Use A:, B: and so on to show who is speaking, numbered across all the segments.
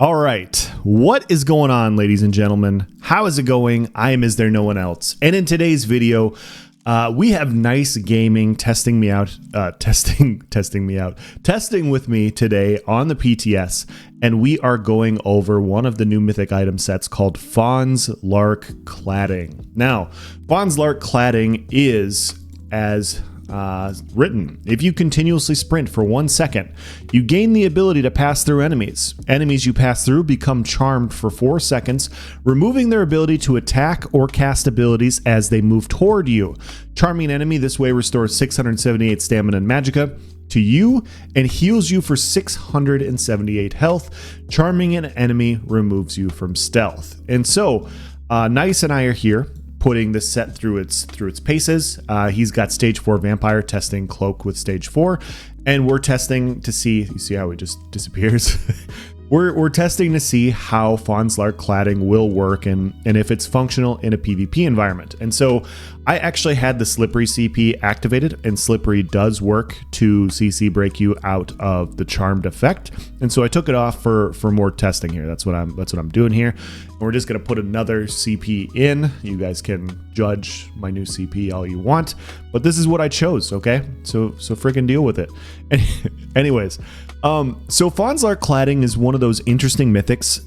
A: All right, what is going on, ladies and gentlemen? How is it going? I am istherenoonelse, and in today's video, we have Nice Gaming testing with me today on the PTS, and we are going over one of the new Mythic item sets called Faun's Lark Cladding. Now, Faun's Lark Cladding is as written. If you continuously sprint for 1 second, you gain the ability to pass through enemies. Enemies you pass through become charmed for 4 seconds, removing their ability to attack or cast abilities as they move toward you. Charming an enemy this way restores 678 stamina and magicka to you and heals you for 678 health. Charming an enemy removes you from stealth. And so, Nice and I are here putting this set through its paces. He's got stage 4 vampire testing cloak with stage 4, and we're testing to see, you see how it just disappears? We're testing to see how Faun's Lark Cladding will work and if it's functional in a PvP environment. And so I actually had the Slippery CP activated, and Slippery does work to CC break you out of the charmed effect. And so I took it off for more testing here. That's what I'm doing here. And we're just gonna put another CP in. You guys can judge my new CP all you want, but this is what I chose, okay? So freaking deal with it. Anyways, so Faun's Lark Cladding is one of those interesting mythics,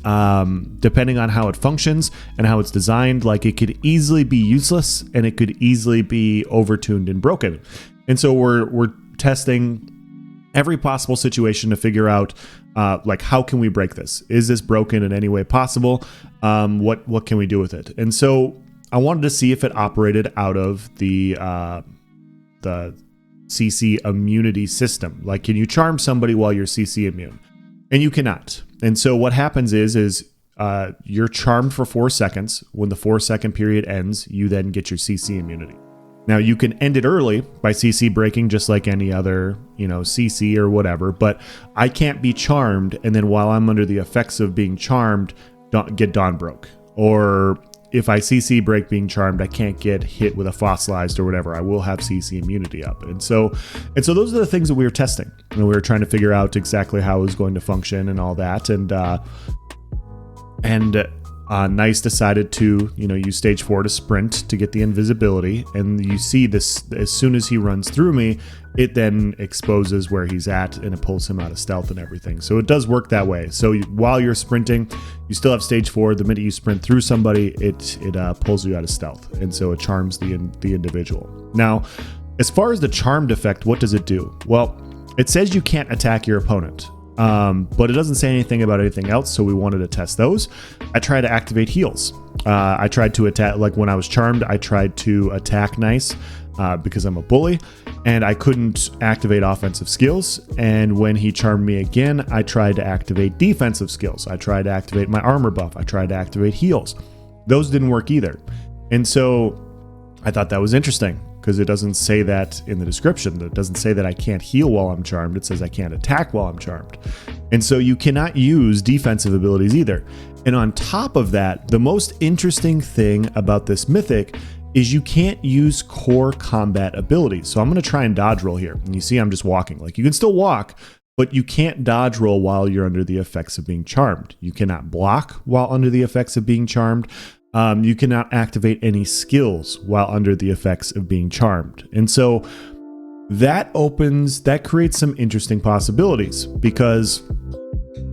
A: depending on how it functions and how it's designed. Like, it could easily be useless and it could easily be overtuned and broken. And so we're testing every possible situation to figure out, like, how can we break this? Is this broken in any way possible? What can we do with it? And so I wanted to see if it operated out of the CC immunity system. Like, can you charm somebody while you're CC immune? And you cannot. And so what happens is you're charmed for 4 seconds. When the 4-second period ends, you then get your CC immunity. Now, you can end it early by CC breaking, just like any other, CC or whatever, but I can't be charmed and then while I'm under the effects of being charmed, get dawn broke. Or if I CC break being charmed, I can't get hit with a fossilized or whatever. I will have CC immunity up. And so those are the things that we were testing. And we were trying to figure out exactly how it was going to function and all that. Nice decided to, use stage 4 to sprint to get the invisibility. And you see this, as soon as he runs through me, it then exposes where he's at and it pulls him out of stealth and everything. So it does work that way. So while you're sprinting, you still have stage 4. The minute you sprint through somebody, it pulls you out of stealth. And so it charms the individual. Now, as far as the charmed effect, what does it do? Well, it says you can't attack your opponent. But it doesn't say anything about anything else, so we wanted to test those. I tried to activate heals. I tried to attack, like when I was charmed, I tried to attack Nice because I'm a bully, and I couldn't activate offensive skills. And when he charmed me again, I tried to activate defensive skills. I tried to activate my armor buff. I tried to activate heals. Those didn't work either. And so I thought that was interesting, because it doesn't say that in the description. It doesn't say that I can't heal while I'm charmed. It says I can't attack while I'm charmed. And so you cannot use defensive abilities either. And on top of that, the most interesting thing about this mythic is you can't use core combat abilities. So I'm going to try and dodge roll here. And you see I'm just walking. Like, you can still walk, but you can't dodge roll while you're under the effects of being charmed. You cannot block while under the effects of being charmed. You cannot activate any skills while under the effects of being charmed. And so that creates some interesting possibilities, because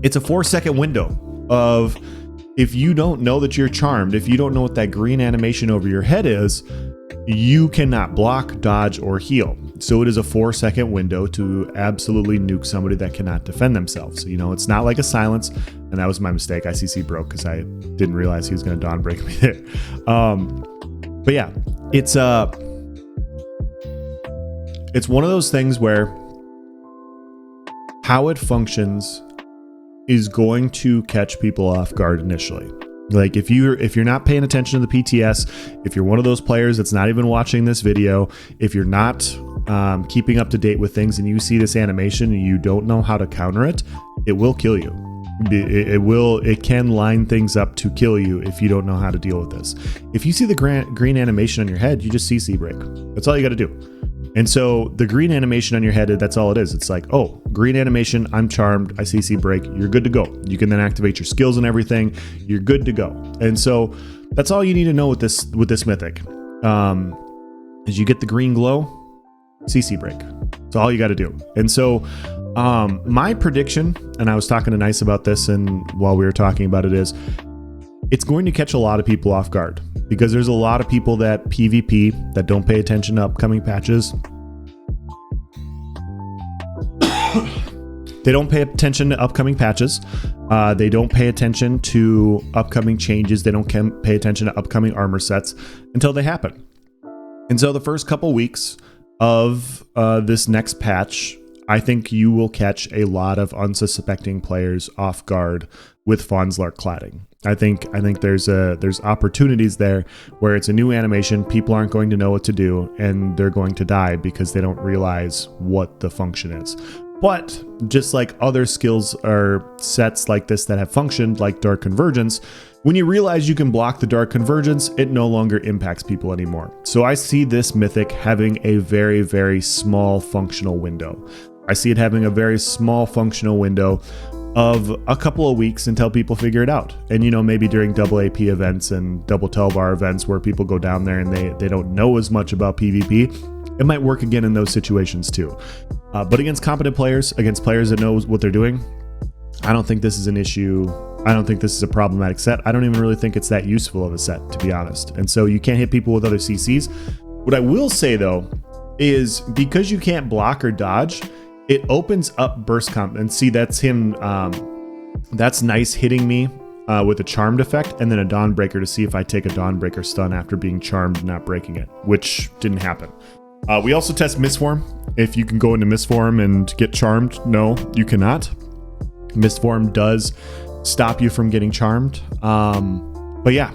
A: it's a 4-second window of, if you don't know that you're charmed, if you don't know what that green animation over your head is, you cannot block, dodge, or heal. So it is a 4-second window to absolutely nuke somebody that cannot defend themselves. It's not like a silence, and that was my mistake. I CC broke because I didn't realize he was going to dawn break me there. But yeah, it's one of those things where how it functions is going to catch people off guard initially. Like, if you're not paying attention to the PTS, if you're one of those players that's not even watching this video, if you're not keeping up to date with things and you see this animation and you don't know how to counter it, it will kill you. It can line things up to kill you if you don't know how to deal with this. If you see the green animation on your head, you just CC break. That's all you got to do. And so the green animation on your head, that's all it is. It's like, oh, green animation, I'm charmed, I CC break, you're good to go. You can then activate your skills and everything, you're good to go. And so that's all you need to know with this mythic. Is you get the green glow, CC break. That's all you got to do. And so my prediction, and I was talking to Nice about this, and while we were talking about it, is it's going to catch a lot of people off guard, because there's a lot of people that PvP that don't pay attention to upcoming patches. They don't pay attention to upcoming patches. They don't pay attention to upcoming changes. They don't pay attention to upcoming armor sets until they happen. And so the first couple weeks of this next patch, I think you will catch a lot of unsuspecting players off guard with Fonzlar cladding. I think there's opportunities there where it's a new animation, people aren't going to know what to do, and they're going to die because they don't realize what the function is. But just like other skills or sets like this that have functioned, like Dark Convergence, when you realize you can block the Dark Convergence, it no longer impacts people anymore. So I see this mythic having a very, very small functional window. I see it having a very small functional window of a couple of weeks until people figure it out. And, you know, maybe during double AP events and double Telvar events where people go down there and they don't know as much about PvP, it might work again in those situations too. But against competent players, against players that know what they're doing, I don't think this is an issue. I don't think this is a problematic set. I don't even really think it's that useful of a set, to be honest. And so you can't hit people with other CCs. What I will say though, is because you can't block or dodge, it opens up burst comp. And see, that's him. That's Nice hitting me with a charmed effect and then a Dawnbreaker to see if I take a Dawnbreaker stun after being charmed and not breaking it, which didn't happen. We also test Mistform. If you can go into Mistform and get charmed, no, you cannot. Mistform does stop you from getting charmed. But yeah,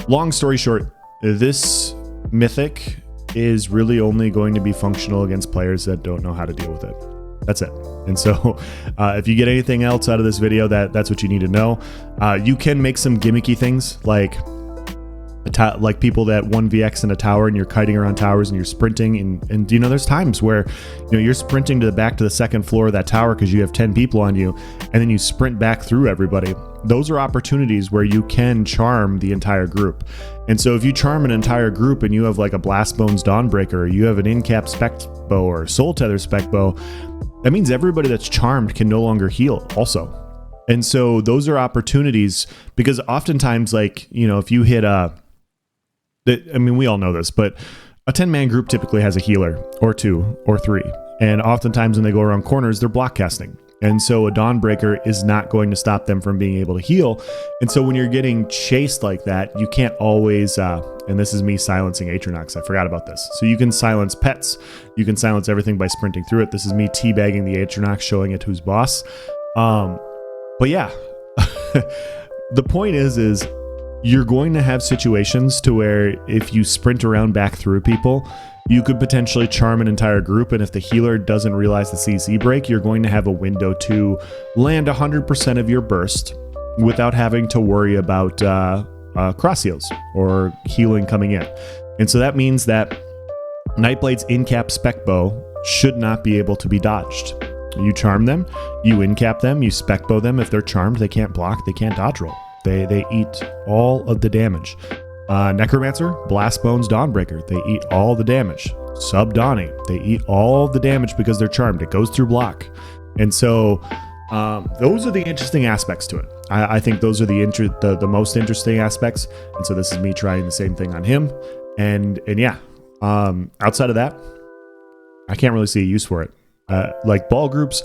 A: long story short, this mythic is really only going to be functional against players that don't know how to deal with it. That's it. And so if you get anything else out of this video, that's what you need to know. You can make some gimmicky things like people that 1vx in a tower and you're kiting around towers and you're sprinting and you know, there's times where, you know, you're sprinting to the back to the second floor of that tower because you have 10 people on you, and then you sprint back through everybody. Those are opportunities where you can charm the entire group. And so if you charm an entire group and you have like a Blast Bones Dawnbreaker, or you have an in-cap spec bow or Soul Tether spec bow, that means everybody that's charmed can no longer heal also. And so those are opportunities, because oftentimes, like, you know, if you hit I mean, we all know this, but a 10-man group typically has a healer or 2 or 3. And oftentimes when they go around corners, they're block casting. And so a Dawnbreaker is not going to stop them from being able to heal. And so when you're getting chased like that, you can't always, and this is me silencing Atronox, I forgot about this. So you can silence pets. You can silence everything by sprinting through it. This is me teabagging the Atronox, showing it who's boss. But yeah, the point is you're going to have situations to where if you sprint around back through people, you could potentially charm an entire group, and if the healer doesn't realize the CC break, you're going to have a window to land 100% of your burst without having to worry about cross heals or healing coming in. And so that means that Nightblade's in-cap spec bow should not be able to be dodged. You charm them, you in-cap them, you spec bow them. If they're charmed, they can't block, they can't dodge roll. They eat all of the damage. Necromancer, Blast Bones, Dawnbreaker, they eat all the damage. Sub Donnie, they eat all the damage because they're charmed. It goes through block. And so those are the interesting aspects to it. I think those are the most interesting aspects. And so this is me trying the same thing on him. And yeah, outside of that, I can't really see a use for it. Like ball groups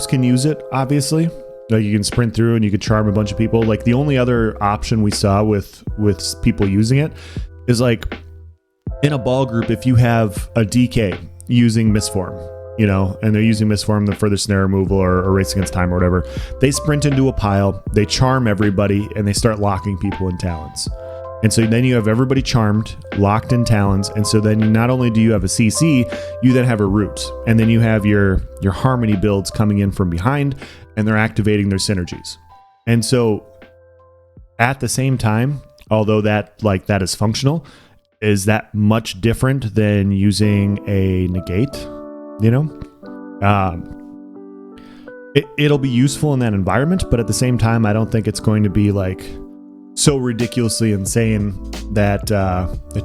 A: can use it, obviously. Like you can sprint through and you could charm a bunch of people. Like the only other option we saw with people using it is like in a ball group, if you have a DK using Mistform, you know, and they're using Mistform for their snare removal or race against time or whatever, they sprint into a pile, they charm everybody, and they start locking people in talons. And so then you have everybody charmed, locked in talons. And so then not only do you have a CC, you then have a root. And then you have your harmony builds coming in from behind, and they're activating their synergies. And so at the same time, although that is functional, is that much different than using a negate, you know? It'll be useful in that environment, but at the same time, I don't think it's going to be like so ridiculously insane that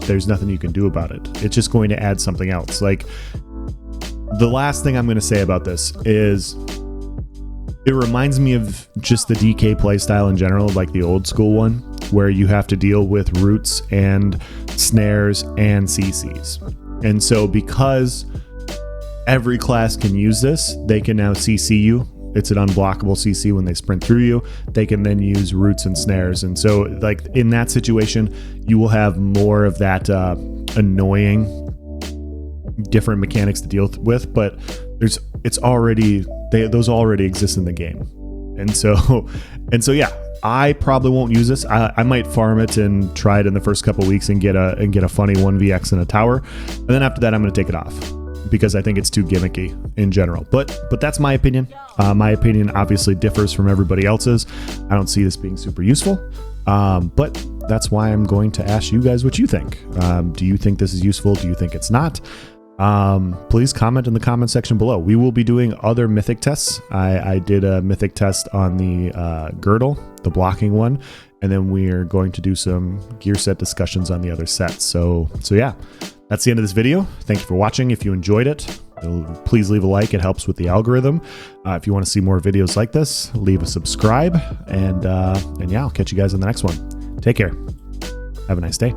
A: there's nothing you can do about it. It's just going to add something else. Like, the last thing I'm going to say about this is it reminds me of just the DK playstyle in general, like the old school one, where you have to deal with roots and snares and CCs. And so because every class can use this, they can now CC you. It's an unblockable CC when they sprint through you. They can then use roots and snares. And so, like, in that situation, you will have more of that annoying different mechanics to deal with, but those already exist in the game. And so yeah, I probably won't use this. I might farm it and try it in the first couple weeks and get a funny 1vx in a tower, and then after that I'm going to take it off because I think it's too gimmicky in general. But that's my opinion. My opinion obviously differs from everybody else's. I don't see this being super useful, but that's why I'm going to ask you guys what you think. Do you think this is useful? Do you think it's not? Please comment in the comment section below. We will be doing other mythic tests. I did a mythic test on the girdle, the blocking one, and then we're going to do some gear set discussions on the other sets. So yeah, that's the end of this video. Thank you for watching. If you enjoyed it, please leave a like. It helps with the algorithm. If you want to see more videos like this, leave a subscribe, and yeah, I'll catch you guys in the next one. Take care. Have a nice day.